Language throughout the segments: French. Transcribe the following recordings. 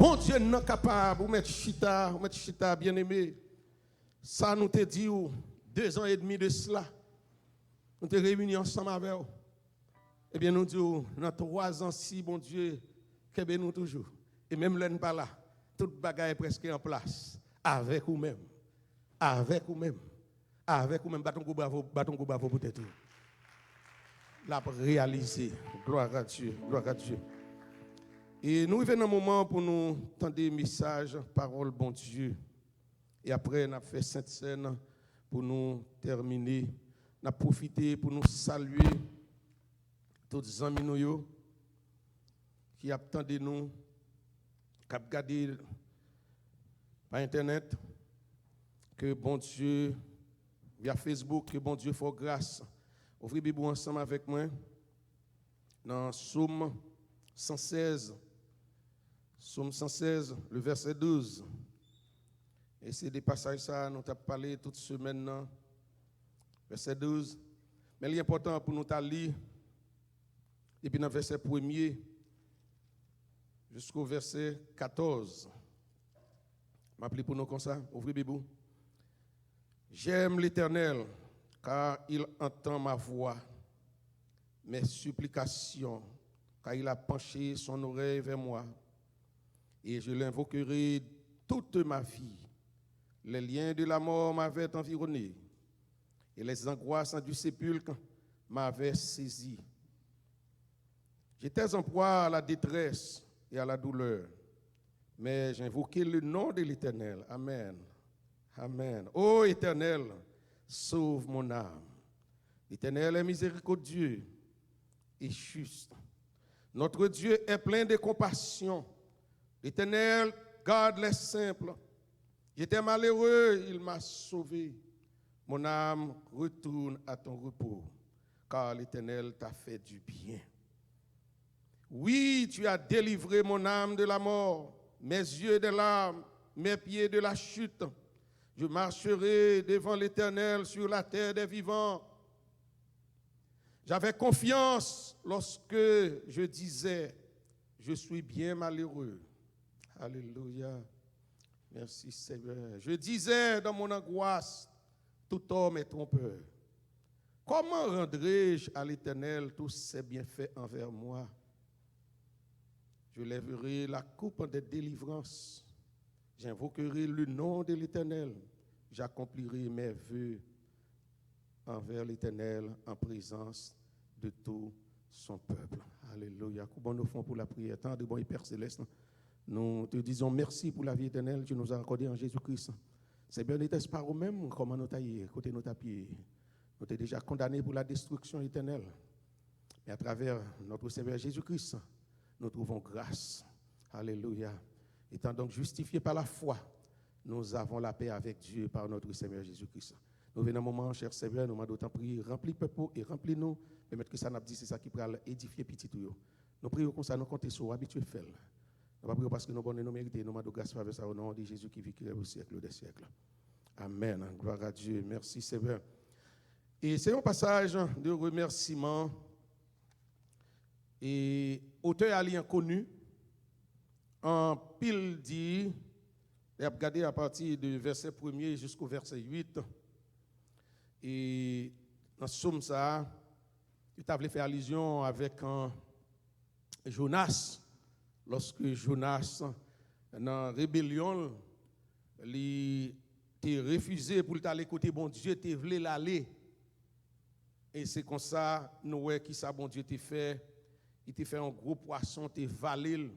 Bon Dieu n'est capable de mettre chita, bien aimé. Ça nous te dit 2 ans et demi de cela. Nous te réunis ensemble avec vous. Eh bien, nous disons, dans 3 ans, si bon Dieu, qu'est-ce nous toujours. Et même l'un pas là, toute bagaille est presque en place. Avec vous-même. Avec vous-même. Avec vous-même. Bâton bravo peut-être. La réaliser. Gloire à Dieu. Gloire à Dieu. Et nous venons un moment pour nous tendre des messages, parole bon Dieu. Et après, on a fait Sainte Seine pour nous terminer. On a profité pour nous saluer tous les amis qui attendent nous, qui regardent par Internet, que bon Dieu, via Facebook, que bon Dieu fasse grâce. Ouvrez Bible ensemble avec moi dans Psaume 116. Psaume 116, le verset 12. Et c'est des passages ça, nous avons parlé toute semaine. Verset 12. Mais l'important pour nous lire, depuis dans le verset 1er jusqu'au verset 14. M'appelez pour nous comme ça, ouvrez Bible. J'aime l'Éternel, car il entend ma voix, mes supplications, car il a penché son oreille vers moi. Et je l'invoquerai toute ma vie. Les liens de la mort m'avaient environné, et les angoisses du sépulcre m'avaient saisi. J'étais en proie à la détresse et à la douleur, mais j'invoquais le nom de l'Éternel. Amen. Amen. Ô Éternel, sauve mon âme. L'Éternel est miséricordieux et juste. Notre Dieu est plein de compassion. L'Éternel garde les simples. J'étais malheureux, il m'a sauvé. Mon âme retourne à ton repos, car l'Éternel t'a fait du bien. Oui, tu as délivré mon âme de la mort, mes yeux de larmes, mes pieds de la chute. Je marcherai devant l'Éternel sur la terre des vivants. J'avais confiance lorsque je disais, je suis bien malheureux. Alléluia. Merci Seigneur. Je disais dans mon angoisse, tout homme est trompeur. Comment rendrai-je à l'Éternel tous ses bienfaits envers moi? Je lèverai la coupe de délivrance. J'invoquerai le nom de l'Éternel. J'accomplirai mes vœux envers l'Éternel en présence de tout son peuple. Alléluia. Bon, nous faisons pour la prière. Tant de bon et Père Céleste, nous te disons merci pour la vie éternelle que tu nous as accordée en Jésus-Christ. C'est bien, n'était-ce pas au même comment nous taillons, côté nos tapis. Nous sommes déjà condamnés pour la destruction éternelle. Mais à travers notre Seigneur Jésus-Christ, nous trouvons grâce. Alléluia. Étant donc justifiés par la foi, nous avons la paix avec Dieu par notre Seigneur Jésus-Christ. Nous venons un moment, cher Seigneur, nous demandons d'autant prier, remplis le peuple et remplis-nous. Permettre que ça n'a pas dit, c'est ça qui pourra édifier petit tout. Nous prions comme ça, nous comptons sur habitué de faire. Nous ne prions parce que nous bonnes nous méritons, nous demandons grâce avec ça au nom de Jésus qui vit au siècle des siècles. Amen. Gloire à Dieu. Merci Seigneur. Et c'est un passage de remerciement. Et auteur allié connu, en pile dit, et regardez à partir du verset 1er jusqu'au verset 8. Et dans ce psaume, ça, il a fait allusion avec Jonas. Lorsque Jonas, dans la rébellion, il a refusé pour aller côté bon Dieu, il voulait l'aller. Et c'est comme ça, nous voyons qui ça bon Dieu t'a fait. Il t'a fait un gros poisson, t'a valé.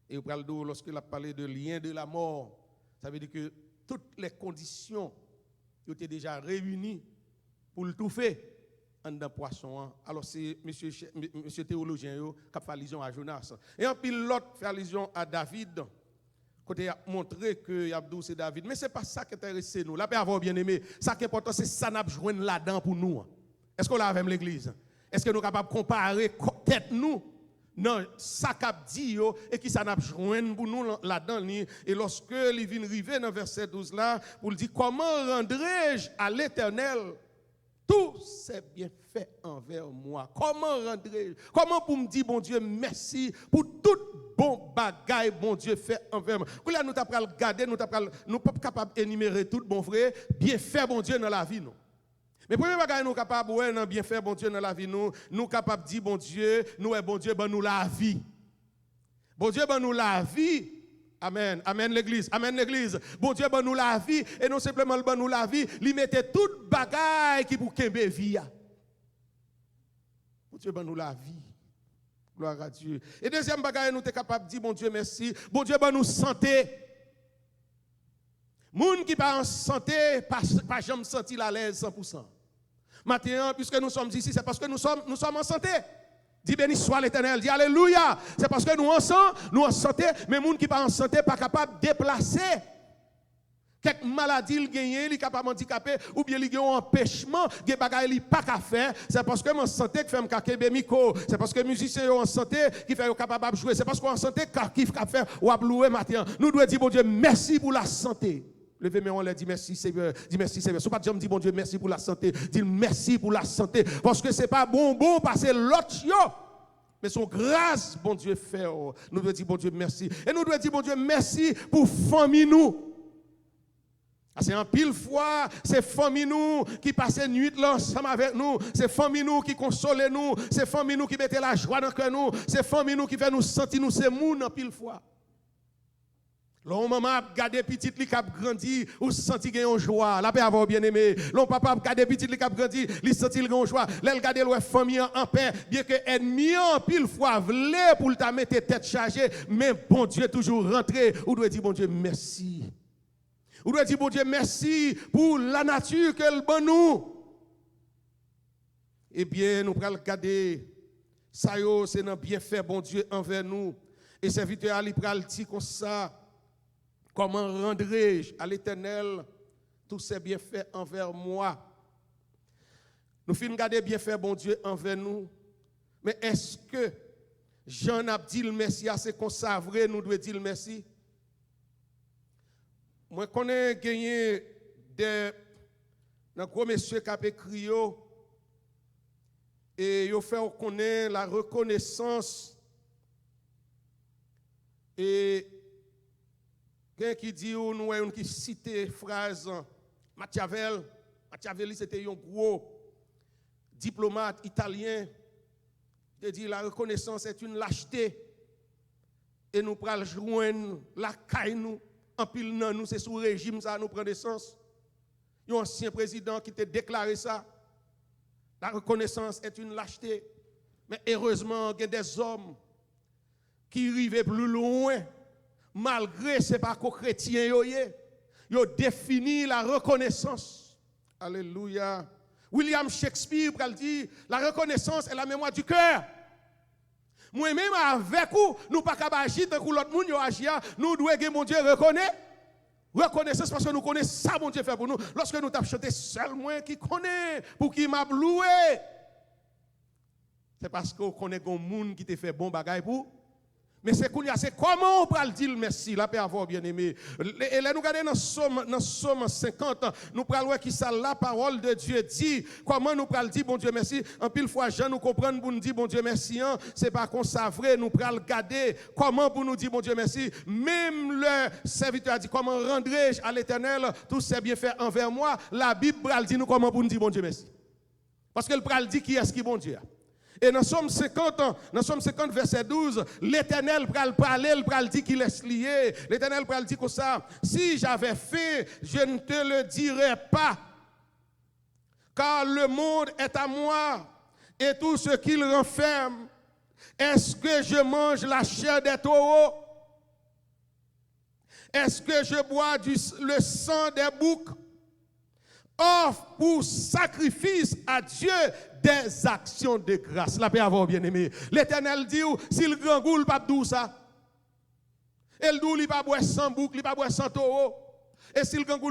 Et lorsqu'il a parlé de lien de la mort, ça veut dire que toutes les conditions étaient déjà réunies pour le tout faire en d'un poisson. Alors c'est monsieur théologien qui a fait allusion à Jonas. Et en pile l'autre fait allusion à David. Côté il a montré que Abdou c'est David. Mais ce n'est pas ça qui intéresse nous. La paix avoir bien aimé. Ça qui est important, c'est ça n'a besoin là-dedans pour nous. Est-ce qu'on l'a avec l'église? Est-ce que nous sommes capables de comparer tête nous? Non, ça qu'a dit et qui ça n'a besoin pour nous là-dedans. Et lorsque il vient arriver dans verset 12 là, pour dire comment rendrai-je à l'Éternel tous ces bienfaits envers moi. Comment pour me dire, bon Dieu, merci pour tout bon bagaille, bon Dieu, fait envers moi. Là, nous t'apprends à regarder, nous pas capables d'énumérer tout, bon frère, bienfait, bon Dieu, dans la vie, nous. Mais premier bagaille, nous capables, ouais, non, bienfait, bon Dieu, dans la vie, nous capables de dire, bon Dieu, nous, bon Dieu, ben nous la vie. Bon Dieu, ben nous la vie. Amen. Amen l'église. Amen l'église. Bon Dieu, ben nous la vie. Et non simplement ben nous la vie, il mettait toute bagaille qui pour kembe vie. Bon Dieu, ben nous la vie. Gloire à Dieu. Et deuxième bagaille, nous sommes capables de dire, bon Dieu, merci. Bon Dieu, ben nous santé. Moun qui pas en santé, pas jamais senti à l'aise 100%. Maintenant, puisque nous sommes ici, c'est parce que nous sommes en santé. Dis béni soit l'Éternel, dis alléluia. C'est parce que nous en santé, mais les gens qui ne sont pas en santé pas capable de déplacer. Quelques maladies, ils gagnent, ils sont capables handicapés, ou bien ils ont un empêchement, ils ne peuvent pas faire. C'est parce que en santé qui fait un micro. C'est parce que les musiciens sont en santé qui fait capable de jouer. C'est parce qu'on en santé qui fait faire ou louer matin. Nous devons dire, bon Dieu, merci pour la santé. Levez-moi, on leur dit merci Seigneur. Dis merci Seigneur. Si pas de dire bon Dieu merci pour la santé. Dis merci pour la santé. Parce que ce n'est pas bon passer l'autre. Mais son grâce, bon Dieu, fait. Nous devons dire bon Dieu merci. Et nous devons dire bon Dieu merci pour famille nous. C'est en pile fois, c'est famille nous qui passe nuit ensemble avec nous. C'est famille nous qui console nous. C'est famille nous qui mette la joie dans le cœur nous. C'est famille nous qui fait nous sentir nous. C'est moun en pile fois. L'on maman a gardé petit li qui a grandi, ou senti qu'il y a une joie. La paix avoir bien aimé. L'on papa a gardé petit li qui a grandi, il senti qu'il y a une joie. L'elle gardé la famille en paix, bien que ennemi en pile fois vle pour ta mettre tête chargée, mais bon Dieu toujours rentré. Ou doit dire bon Dieu merci. Ou doit dire bon Dieu merci pour la nature qu'elle bon nous. Eh bien, nous prenons regarder ça yo c'est un bienfait bon Dieu envers nous. Et serviteur ali pral dire comme ça. Comment rendrai-je à l'Éternel tous ces bienfaits envers moi? Nous finissons de garder bienfaits, bon Dieu, envers nous. Mais est-ce que Jean a dit le merci à ce qu'on savrait, nous devons dire le merci? Moi, je connais gagné des gros messieurs qui ont écrit et ils ont fait connaître la reconnaissance et quelqu'un qui dit, nous avons qui cite phrase Machiavelli. Machiavelli, c'était un gros diplomate italien. Il dit, la reconnaissance est une lâcheté. Et nous prenons joindre la caille nous. En pile, nous, c'est sous régime, ça nous prend des sens. Il y a un ancien président qui t'a déclaré ça. La reconnaissance est une lâcheté. Mais heureusement, il y a des hommes qui arrivent plus loin. Malgré ce pas chrétien, ils ont défini la reconnaissance. Alléluia. William Shakespeare dit la reconnaissance est la mémoire du cœur. Moi-même avec vous, nous pas capable agir tant que l'autre monde agit, nous devons que mon Dieu reconnaît. Reconnaissance parce que nous connaissons ça mon Dieu fait pour nous. Lorsque nous t'avons chanté seul moi qui connaît pour qui m'a loué. C'est parce qu'on connaît un monde qui te fait bon bagaille pour. Mais c'est comment on peut le dire merci, la paix avoir bien aimé. Et là nous regardons dans Somme 50, nous parlons voir qui ça la parole de Dieu dit. Comment nous parlons dire bon Dieu merci. En pile fois gens nous comprennent pour nous dire bon Dieu merci, hein, c'est pas qu'on savrait nous parlons regarder comment pour nous dire bon Dieu merci. Même le serviteur a dit comment rendrai-je à l'Éternel tous ces bienfaits envers moi. La Bible dit nous comment pour nous dire bon Dieu merci. Parce que le pral dit qui est-ce qui bon Dieu. Et dans Somme 50, verset 12, l'Éternel pral parler, il pral dit qu'il est lié. L'Éternel pral dit comme ça, si j'avais fait, je ne te le dirais pas. Car le monde est à moi et tout ce qu'il renferme. Est-ce que je mange la chair des taureaux? Est-ce que je bois le sang des boucs? Offre pour sacrifice à Dieu des actions de grâce. La paix avoir bien aimé. L'Éternel dit, si le grand goût, il pas d'où ça. Et le doux, il pas boire sans bouc, il pas boire sans taureau. Et si le grand goût,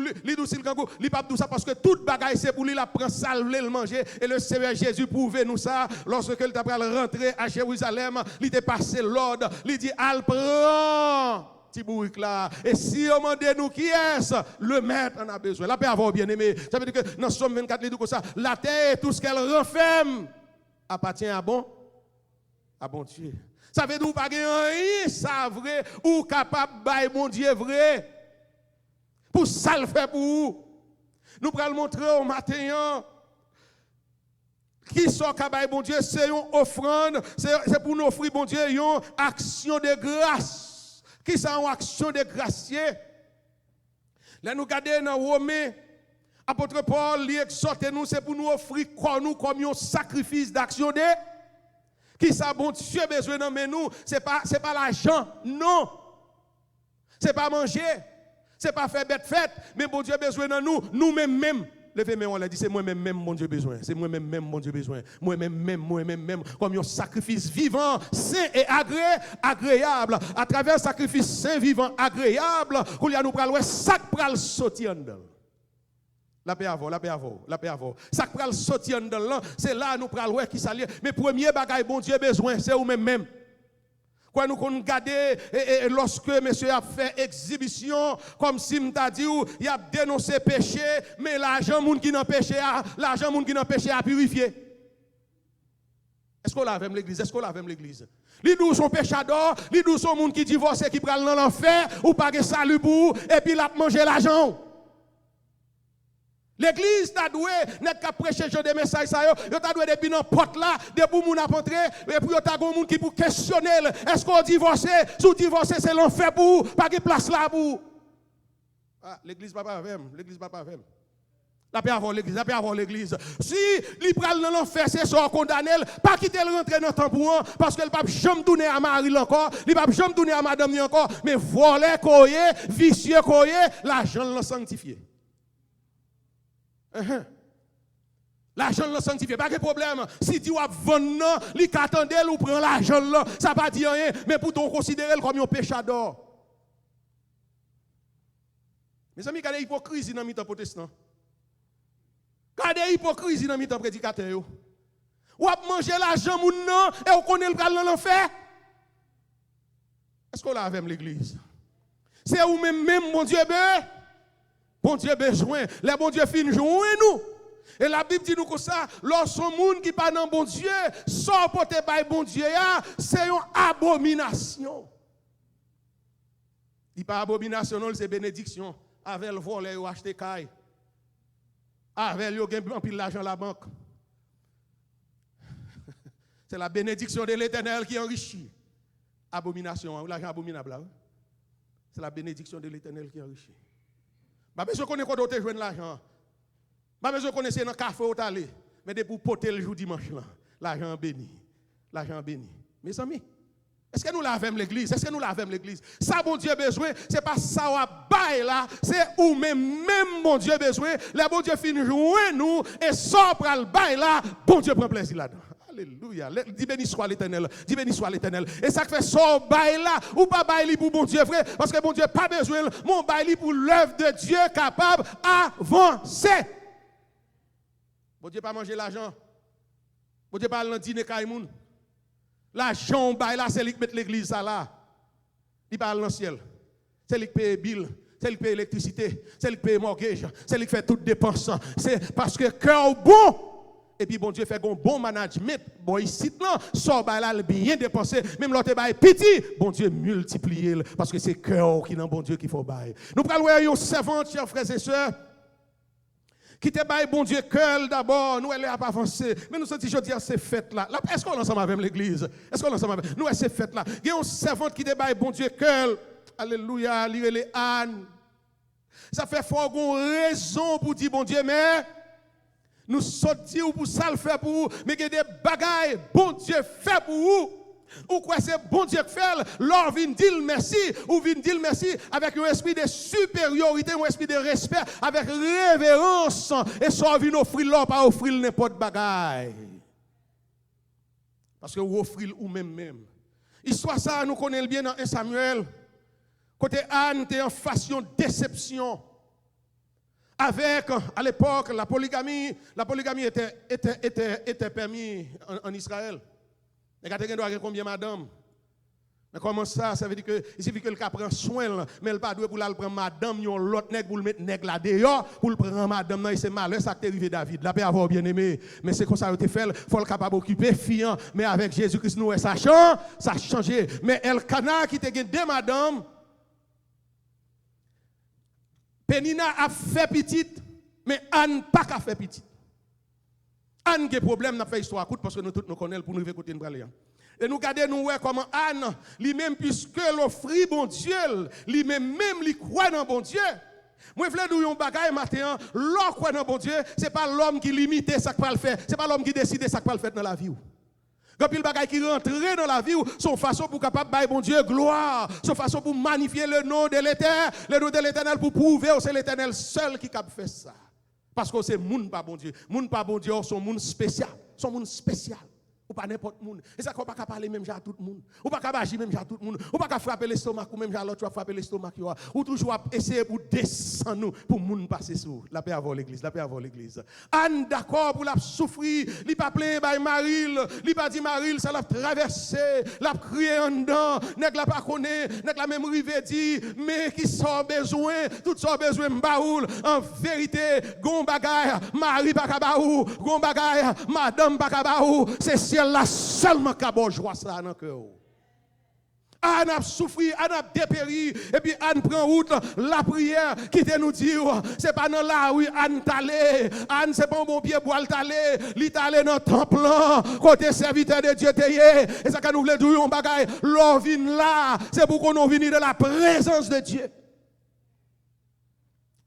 il pas d'où ça parce que toute bagaille c'est pour lui, il prend ça, le manger. Et le Seigneur Jésus prouve nous ça. Lorsque il t'a rentré à Jérusalem, il t'a passé l'ordre, il dit, al prend petit bourrique là. Et si on demande nous qui est-ce, le maître en a besoin. La paix avoir bien aimé. Ça veut dire que dans Somme 24, il dit comme ça, la terre et tout ce qu'elle renferme appartient à bon Dieu. Ça veut dire pas rien, ça vrai, ou capable de bon Dieu vrai. Pour ça le fait pour vous. Nous allons le montrer au matin. Qui sont capable bon Dieu, c'est une offrande, c'est pour nous offrir bon Dieu une action de grâce. Qui sont une action de grâce? Là nous regardons dans Romains, apôtre Paul lui exhorte nous, c'est pour nous offrir nous comme un sacrifice d'action de qui ça bon Dieu besoin de nous, c'est pas l'argent, non. C'est pas manger, c'est pas faire bête fête, mais bon Dieu besoin de nous, nous-mêmes. Levez-moi, on l'a dit, c'est moi-même, mon Dieu besoin. C'est moi-même, mon Dieu besoin. Moi-même, comme un sacrifice vivant, sain et agréable. À travers un sacrifice sain, vivant, agréable, qu'on y a nous pral ça pral sortir en dedans. La paix avant. Ça pral sortir en dedans, c'est là nous pral qui s'allie. Mais premier bagage, bon Dieu besoin, c'est vous-même. Quand nous regardons, et lorsque monsieur a fait exhibition, comme si m'ta dit, il a dénoncé péché, mais l'argent moun qui n'a péché à purifier. Est-ce qu'on l'a avec l'église? Les douze sont péchadors, les douze sont moun qui divorcent, qui prennent dans l'enfer, ou pas de salut pour, et puis la manger l'argent. L'église t'a doué, n'est qu'à prêcher des messages, yo t'a doué depuis dans porte là, depuis moun a entré, et puis yo t'a gon moun qui pour questionner, est-ce qu'on divorce? Si divorcer c'est l'enfer pour, pas de place là pour. Ah, l'église pas avec, La paix avant l'église. Si li pral dans l'enfer c'est ça condamné, pas quitter le rentrer dans tampon parce que le pape jamais donner à Marie encore, il pape jamais donner à madame ni encore, mais voler coyer, vicieux coyer, l'argent l'a sanctifié. L'argent l'a sanctifié, pas de problème. Si tu vas vendre, li qu'attendez ou prend l'argent là, ça pas dire rien, mais pour ton considérer comme un péchador. Mes amis, regardez l'hypocrisie dans le milieu protestant. Regardez l'hypocrisie dans le milieu prédicateur. Ou à manger l'argent moun nan et on connaît le pral dans l'enfer. Est-ce qu'on l'a avec l'église? C'est où même mon Dieu bon Dieu besoin. Les bon Dieu fin jouer nous. Et la Bible dit nous comme ça, lorsque monde qui pas dans bon Dieu, sans porter par bon Dieu, c'est une abomination. Il pas abomination, non, c'est bénédiction. Avec le volet ou acheter caille. Avec le gain en pile l'argent à la banque. C'est la bénédiction de l'Éternel qui enrichit. Abomination, l'argent abominable. C'est la bénédiction de l'Éternel qui enrichit. Pas besoin qu'on ait quoi d'autre joindre l'argent. Pas besoin qu'on ait dans le café ou aller. Mais de pour porter le jour dimanche là, l'argent béni. L'argent béni. Mes amis, est-ce que nous l'avons l'église? Est-ce que nous l'avons l'église? Ça bon Dieu besoin, c'est pas ça ou bail là, c'est ou même bon Dieu besoin. Le bon Dieu finit jouer nous et ça pral bail là, bon Dieu prend plaisir là-dedans. Alléluia. Dis béni soit l'Éternel. Dis béni soit l'Éternel. Et ça fait ça bail là ou pas bail pour bon Dieu frère parce que bon Dieu pas besoin mon bail pour l'œuvre de Dieu capable avancer. Bon Dieu pas manger l'argent. Bon Dieu pas aller dans dîner kaimoun. L'argent bail là c'est lui qui met l'église ça là. Il parle dans le ciel. C'est lui qui paye bill. C'est lui qui paye l'électricité. C'est lui qui paye mortgage. C'est lui qui fait toutes dépenses. C'est parce que cœur bon. Et puis bon Dieu fait un bon management. Bon ici là, ça là bien dépensé. Même l'autre bail petit, bon Dieu multiplier parce que c'est cœur qui dans bon Dieu qu'il faut bail. Nous prenons une servante, chers frères et sœurs. Qui te bail bon Dieu cœur d'abord, nous elle a pas avancé. Mais nous senti je dire c'est fête là. Est-ce qu'on est ensemble avec l'église? Est-ce qu'on est ensemble avec nous c'est fête là. Il y a une servante qui te bail bon Dieu cœur. Alléluia, lire les Anne. Ça fait fort une raison pour dire bon Dieu mais nous sortir pour ça le faire pour vous, mais il y a des bagailles, bon Dieu fait pour vous. Ou quoi c'est bon Dieu qui fait, l'or vient dire merci, ou vient dire merci avec un esprit de supériorité, un esprit de respect, avec révérence, et ça vient offrir l'or, pas offrir n'importe bagaille. Parce que vous offrez ou même. Histoire ça, nous connaissons bien dans 1 Samuel, côté Anne, était en façon déception. Avec, à l'époque, la polygamie était permise en Israël. Et quand vous avez combien madame? Mais comment ça? Ça veut dire que il suffit que le cas prend soin, là, mais elle pas doué pour la prendre madame, yon l'autre nèg pour le mettre nèg là dehors, pour le prendre madame, non, c'est malheur, ça qui est arrivé David. La paix avoir bien aimé. Mais c'est comme ça qu'il fait, faut le capable occuper, fiant, mais avec Jésus-Christ, nous, ça a changé. Mais Elkana qui te gagne deux madame, Penina a fait petite, mais Anne pas qu'à faire petite. Anne qui a problème, n'a fait histoire courte parce que nous tous nous connaissons pour nous écouter une parler. Et nous regardons nous comment Anne, lui-même puisque l'offre bon Dieu, lui-même lui croit dans bon Dieu. Moi je veux dire un bagage matin, l'homme croit dans bon Dieu, c'est pas l'homme qui limite ça qu'il va le faire, c'est pas l'homme qui décide ça qu'il va le faire dans la vie. Quand il bagage qui rentre dans la vie, son façon pour capable bailler bon Dieu gloire, son façon pour magnifier le nom de l'Éternel, le nom de l'Éternel pour prouver que c'est l'Éternel seul qui capable faire ça. Parce que c'est monde pas bon Dieu, monde pas bon Dieu, son monde spécial, son monde spécial. Ou pas n'importe monde. Et ça qu'on pas parler même à tout le monde. Ou pas agir même à tout le monde. Ou pas frapper l'estomac ou même à l'autre frapper l'estomac. Ou toujours essayer pour descendre nous pour monde passer sur la paix avant l'église, la paix avant l'église. Anne d'accord pour la souffrir, il pas plein by Maril, il pas dit Maril ça l'a traversé, l'a crié en dedans, nèg la pas connaît, nèg la même rivé dit mais qui sort besoin, tout sort besoin m'baoul en vérité, gon bagay Marie pas kabaou, gon bagay madame pas kabaou, c'est là seulement qu'à joie ça dans cœur. Anne a souffert, Anne a dépéri, et puis Anne prend route, la prière qui te nous dit, c'est pas dans la rue, Anne t'allé, Anne c'est pas un bon pied boile t'allé, li t'allé dans le temple, côté serviteur de Dieu t'ayé, et ça qu'on nous voulait dire, on bagaille, l'on vient là, c'est pour qu'on vienne de la présence de Dieu.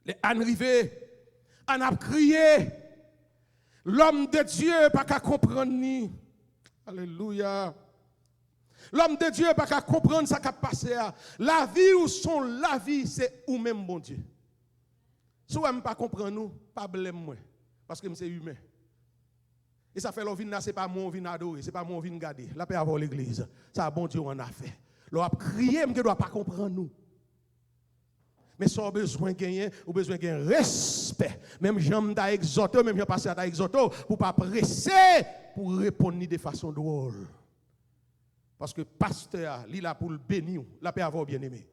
Les Anne rivé, Anne a crié, l'homme de Dieu pas qu'à comprendre ni. Alléluia. L'homme de Dieu n'a pas qu'à comprendre ce qui a passé. La vie ou son la vie, c'est ou même bon Dieu. Si vous ne pas comprendre nous, pas blâme moi. Parce que c'est humain. Et ça fait l'on vient, ce n'est pas moi on vient adorer, ce n'est pas moi on vient garder. La paix avant l'église. Ça bon Dieu en a fait. L'on a crié, mais ne doit pas comprendre nous. Mais si on a besoin de gagner, ou besoin de gagner respect. Même j'aime d'exhorter, même j'aime passer à exhorter, pour ne pas presser, pour répondre de façon drôle. Parce que pasteur, il est là pour le bénir, la paix avoir bien aimé.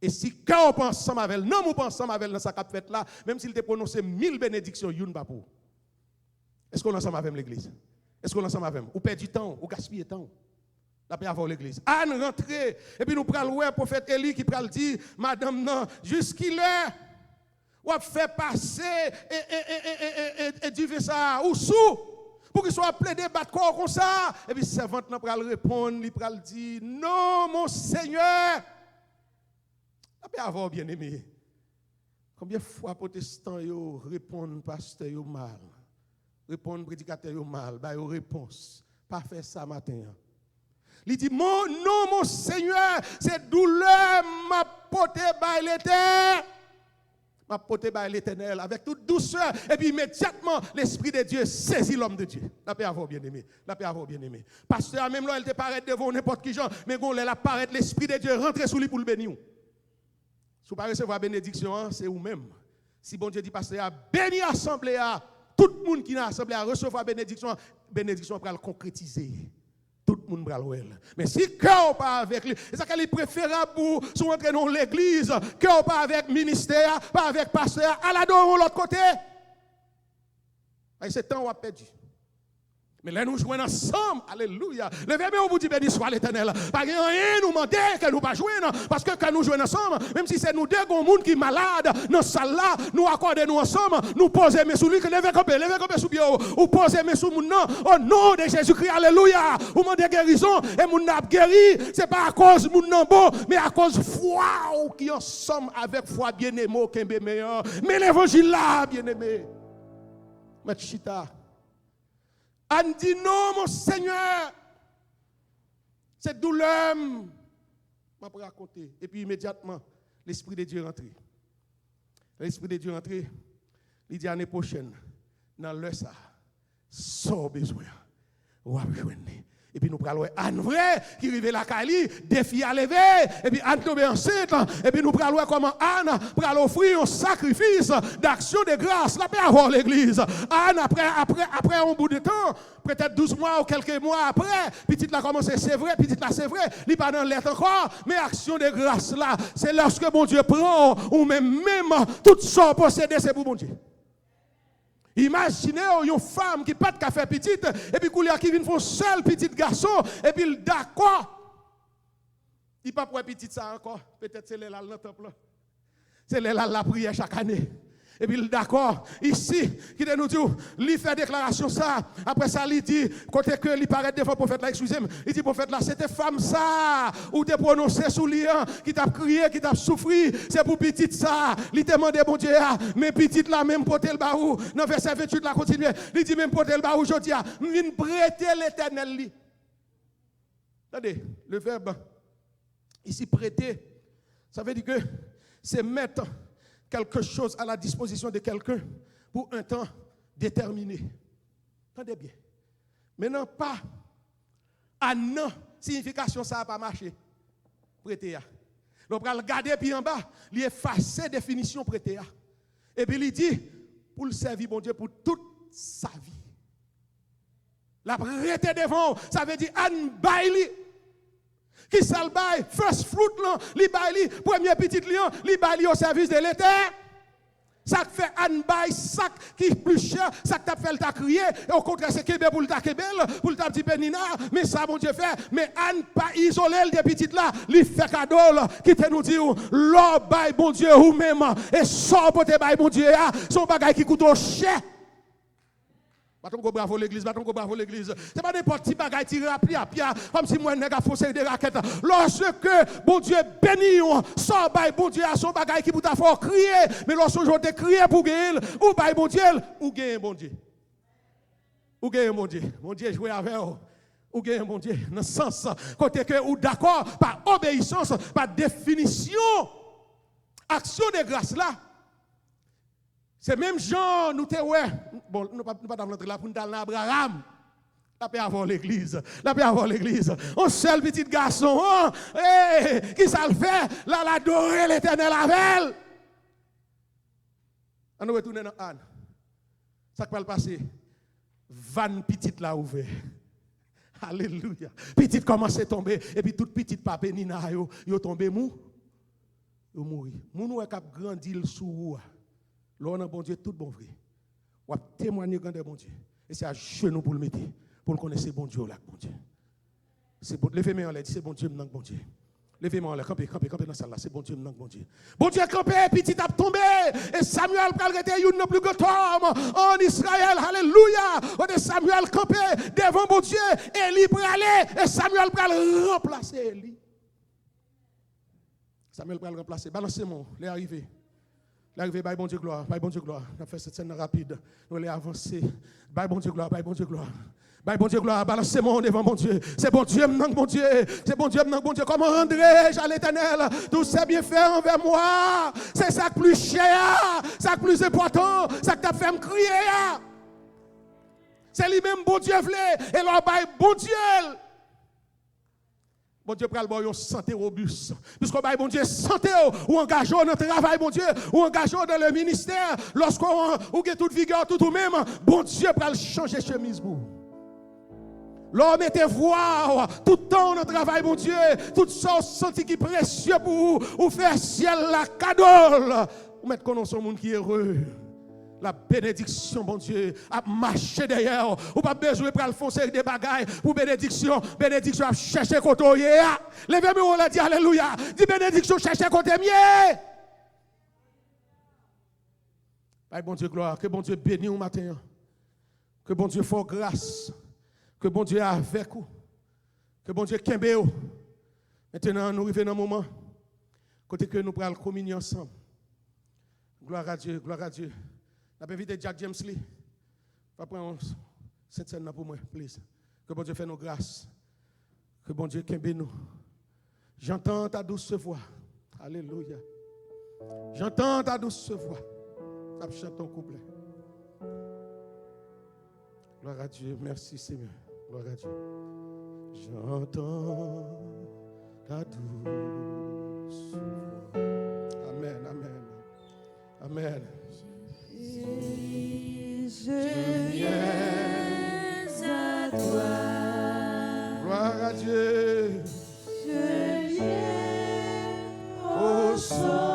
Et si quand on pense ensemble avec non, on pense ensemble avec dans sa cap fait là, même s'il te prononcé 1000 bénédictions, il n'y a pas pour. Est-ce qu'on est ensemble avec l'église? Est-ce qu'on est ensemble avec? Ou perd du temps, ou gaspille du temps? La paix avant l'église. Anne rentrée, et puis nous prenons le prophète Élie qui pral dire, madame, non, jusqu'il est, ou fait passer et dire ça, ou sous, pour qu'il soit plein de battre corps comme ça. Et puis servante n'a pral répondre, il pral dire, non, mon Seigneur. La paix avant bien aimé. Combien de fois protestants répondent pasteur yo mal, répondent prédicateur yo mal, ba yo réponse, pas faire ça matin. Il dit, non, mon Seigneur, c'est douleur m'a porté par l'Éternel. M'a porté par l'Éternel avec toute douceur. Et puis immédiatement, l'Esprit de Dieu saisit l'homme de Dieu. La paix avoir bien aimé. La paix avoir bien aimé. Pasteur, même là, elle te paraît devant n'importe qui genre, mais quand elle apparaît, l'Esprit de Dieu rentre sous lui pour le bénir. Si vous ne recevoir bénédiction, c'est vous-même. Si bon Dieu dit, pasteur, béni assemblée, tout le monde qui est assemblée à recevoir bénédiction pour le concrétiser. Tout le monde va le mais si cœur pas avec lui, c'est ça qu'il est préférable pour si on entre dans l'église, cœur pas avec ministère, pas avec pasteur, à la de l'autre côté. Et c'est temps où on a perdu. Mais là, nous jouons ensemble. Alléluia. Levez-moi au bout du béni soit l'Éternel. Pas rien nous demander que nous pas jouer. Parce que quand nous jouons ensemble, même si c'est nous deux, un monde qui est malade, dans cette salle-là, nous accordons nous ensemble, nous posons mes sous lui, levez camper sous bio, ou posez mes sous mon nom, au nom de Jésus-Christ. Alléluia. Ou demandez guérison, et mon n'a guéri, ce n'est pas à cause de mon nom bon, mais à cause de foi qui ensemble avec foi bien-aimé, qui est meilleur. Mais l'évangile là, bien-aimé. Machita. Anne dit non, mon Seigneur, cette douleur m'a raconté. Et puis immédiatement, l'Esprit de Dieu est rentré. L'Esprit de Dieu est rentré. Il dit l'année prochaine, dans l'heure ça, sans besoin, on va rejoindre. Et puis nous prenons Anne vrai qui arrive la Cali, défi à lever, et puis Anne tombe enceinte, et puis nous prenons comment Anne pral offrir un sacrifice d'action de grâce. La paix avoir l'église. Anne, après un bout de temps, peut-être 12 mois ou quelques mois après, petite là commencé, c'est vrai, petite là c'est vrai, il pas dans l'être encore, mais action de grâce là, c'est lorsque bon Dieu prend, ou même tout son possédé, c'est pour bon Dieu. Imaginez une femme qui n'a pas de faire petite, et puis qui vient faire un seul petit garçon, et puis d'accord. Il n'a pas pour petite ça encore. Peut-être c'est là dans le temple. C'est là la prière chaque année. Et puis d'accord, ici, qui nous dit, il fait déclaration ça. Après ça, il dit, côté que il paraît devant le prophète là, excusez-moi, il dit prophète là, c'était femme ça, ou te prononcé sous lien, qui t'a crié, qui t'a souffri, c'est pour petite ça. Il te demandé, bon Dieu, mais petite là, même pour le baou, dans verset 28 là, continue, il dit même pour le baou, je dis, viens prêter l'éternel. Attendez, le verbe, ici prêter, ça veut dire que c'est mettre quelque chose à la disposition de quelqu'un pour un temps déterminé. Attendez bien. Maintenant, pas à non, signification ça n'a pas marché. Prêter. Donc, on va regarder puis en bas, il efface définition prêter. Et puis il dit, pour le servir, bon Dieu, pour toute sa vie. La prêter devant, ça veut dire, Anne Bailey. Qui s'al bail, first fruit là, li bail, premier petit lion, li bail au service de l'Éternel. Ça fait un bail sac qui est plus cher, ça t'a fait t'a crier, et au contraire c'est kébé pour t'a kébel, pour t'a petit pénina, mais ça bon Dieu fait, mais Anne pas isolé des petites là, li fait cadeau là, qui te nous dit l'or bail bon Dieu ou même et sort pour te bail bon Dieu, son bagage qui coûte cher. Bravo l'église, bravo l'église. C'est pas n'importe qui bagaille tiré à pied, comme si moi n'ai foncé des raquettes. Lorsque bon Dieu bénit, sans bail bon Dieu à son bagaille qui vous t'a fait crier, mais lorsque je te crie pour gagner, ou bail bon Dieu, ou gagner bon Dieu. Ou gagner bon Dieu. Bon Dieu jouer avec vous. Ou gagner bon Dieu. Dans ce sens, côté que ou d'accord, par obéissance, par définition, action de grâce là. C'est même Jean, nous te ouais. Bon, nous pas dans l'entrée là pour nous dans Abraham. La paix avant l'église. La paix avant l'église. Un seul petit garçon, qui ça le fait, là, l'adorer l'éternel avec. On nous retourne dans Anne. Ça va le passer. Van petite là ouvert. Alléluia. Petite commence à tomber. Et puis toute petite pape Nina, yo tombé mou. Yo mouri. Moun ou cap grandir sous vous. Là, on a bon Dieu, tout bon vrai. On va témoigner grand de bon Dieu. Et c'est à genoux pour le mettre, pour le connaître, bon Dieu, là, bon Dieu. C'est bon, levez-moi en l'air, c'est bon Dieu, non, bon Dieu. Levez-moi en l'air, campez dans celle là, c'est bon Dieu, non, bon Dieu. Bon Dieu, campé, petit a tombé, et Samuel pral rete une non plus que homme en Israël, alléluia. On est Samuel campé devant bon Dieu, Élie pral aller, et Samuel pral remplacer Élie. Samuel pral remplacer, balancez-moi, les arrivés. L'arrivée, bye bon Dieu gloire, bye bon Dieu gloire. On a fait cette scène rapide, nous allons avancer. Bye bon Dieu gloire, bye bon Dieu gloire. Bye bon Dieu gloire, balancez-moi devant mon Dieu. C'est bon Dieu, non bon Dieu. C'est bon Dieu, non bon Dieu. Comment rendrai-je à l'Éternel tout ces bienfaits envers moi? C'est ça que plus cher, ça que plus important, ça que t'as fait me crier. C'est lui-même bon Dieu voulait, et là, bye bon Dieu. Bon Dieu, pral bon santé robuste. Puisque bon Dieu, santé ou engagé dans le travail, bon Dieu, ou engagé dans le ministère, lorsqu'on a toute vigueur, tout ou même, bon Dieu, pral changer chemise pour. L'homme était voir tout le temps dans le travail, bon Dieu, tout ça senti qui est précieux pour vous, ou faire ciel la cadeau. Ou mettre qu'on son monde qui est heureux. La bénédiction, bon Dieu, a marché derrière. Ou pas besoin de foncer des bagailles pour bénédiction. Bénédiction a cherché côté. Levez-moi, on l'a dit, alléluia. Dis bénédiction, chercher côté mieux. Bon Dieu, gloire. Que bon Dieu bénisse au matin. Que bon Dieu fasse grâce. Que bon Dieu est avec vous. Que bon Dieu kembe vous. Maintenant, nous arrivons dans un moment. Côté que nous prenons la communion ensemble. Gloire à Dieu, gloire à Dieu. Je vais inviter Jack James Lee. Je vais prendre cette scène pour moi, please. Que bon Dieu fasse nos grâces. Que bon Dieu kembe nous. J'entends ta douce voix. Alléluia. J'entends ta douce voix. Ça chante ton couplet. Gloire à Dieu. Merci Seigneur. Gloire à Dieu. j'entends ta douce voix. Amen, amen, amen. Je viens à toi. Gloire à Dieu. Je viens au Sauveur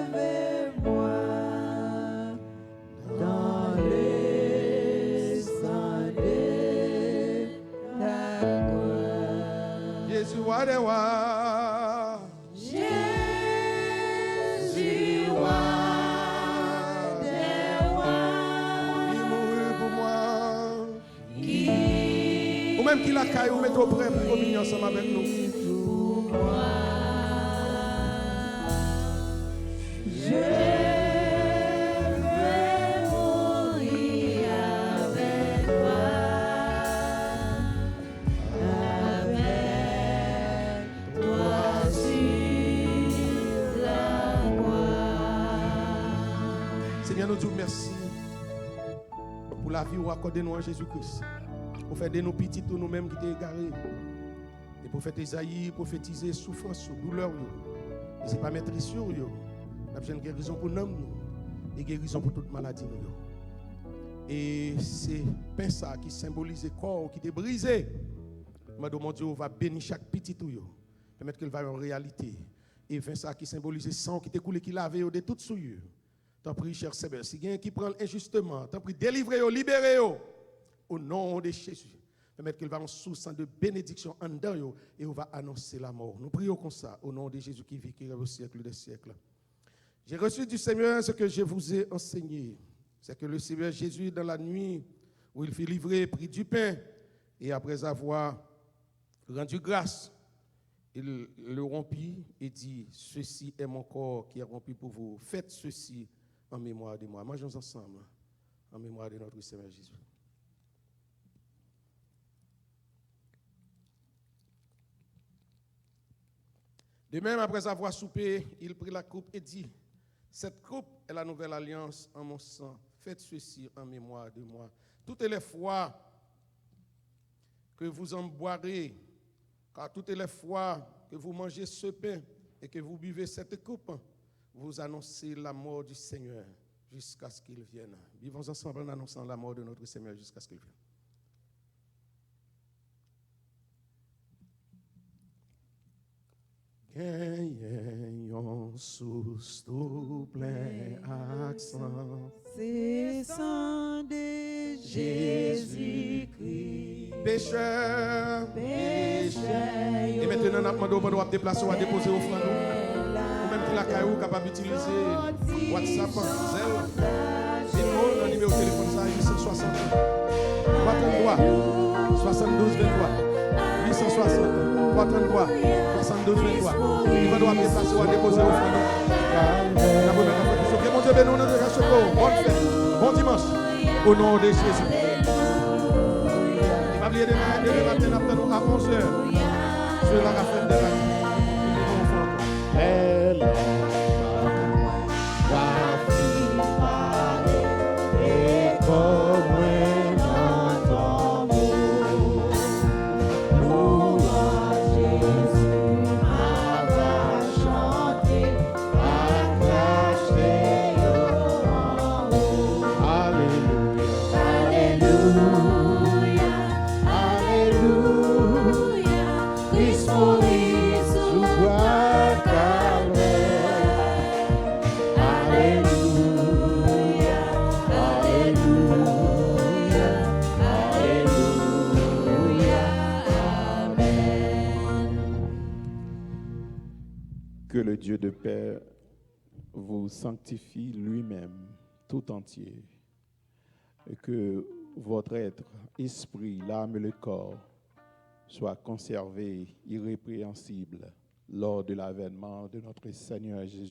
avec moi dans les sang de ta gloire. Jésus, wadewa. Jésus, wadewa. Il mourut pour moi. Ou même qu'il a caillé, ou mettre au près pour communier ensemble avec nous. Je vais mourir avec toi, sur la croix. Seigneur, nous disons merci pour la vie où accordé nous en Jésus-Christ. Pour faire de nos petits tout nous-mêmes qui t'es égarés. Et prophète Isaïe prophétiser souffrance, douleur. Et ce n'est pas maîtrise sur eux. Nous avons une guérison pour nous et guérison pour toute maladie. Et c'est pain ça qui symbolise le corps qui est brisé. Mon Dieu va bénir chaque petit tout. Permettre qu'il va en réalité. Et pain ça qui symbolise le sang qui est coulé, qui lavé de toute souillure. T'en prie, cher Seigneur, si quelqu'un qui prend injustement, t'en prie, délivrez-le, libérez-le. Au nom de Jésus. Permettre qu'il va en source de bénédiction en dedans et on va annoncer la mort. Nous prions comme ça, au nom de Jésus qui vit, qui règne au siècle des siècles. J'ai reçu du Seigneur ce que je vous ai enseigné. C'est que le Seigneur Jésus, dans la nuit où il fut livré, prit du pain et après avoir rendu grâce, il le rompit et dit, ceci est mon corps qui est rompu pour vous. Faites ceci en mémoire de moi. Mangeons ensemble en mémoire de notre Seigneur Jésus. De même, après avoir soupé, il prit la coupe et dit, cette coupe est la nouvelle alliance en mon sang. Faites ceci en mémoire de moi. Toutes les fois que vous en boirez, car toutes les fois que vous mangez ce pain et que vous buvez cette coupe, vous annoncez la mort du Seigneur jusqu'à ce qu'il vienne. Vivons ensemble en annonçant la mort de notre Seigneur jusqu'à ce qu'il vienne. Ayons sous tout plein accent. C'est sang de Jésus-Christ. Pécheur. Pécheur. Et maintenant, nous avons demandé de déplacer ou à déposer au flanc. Ou même qui la caillou capable d'utiliser WhatsApp, Zelle. Et nous, le numéro de téléphone, ça 860 333 72 23. 860 333 72 23. Il va devoir déplacer ou à déposer au flanc. La première fois, que mon Dieu bénisse nous de bonne fête, bon dimanche, au nom de Jésus. Il va oublier de matin après nous à 11h sur la rafette de la vie. Que le Dieu de paix vous sanctifie lui-même tout entier, et que votre être, esprit, l'âme et le corps soient conservés irrépréhensibles lors de l'avènement de notre Seigneur Jésus.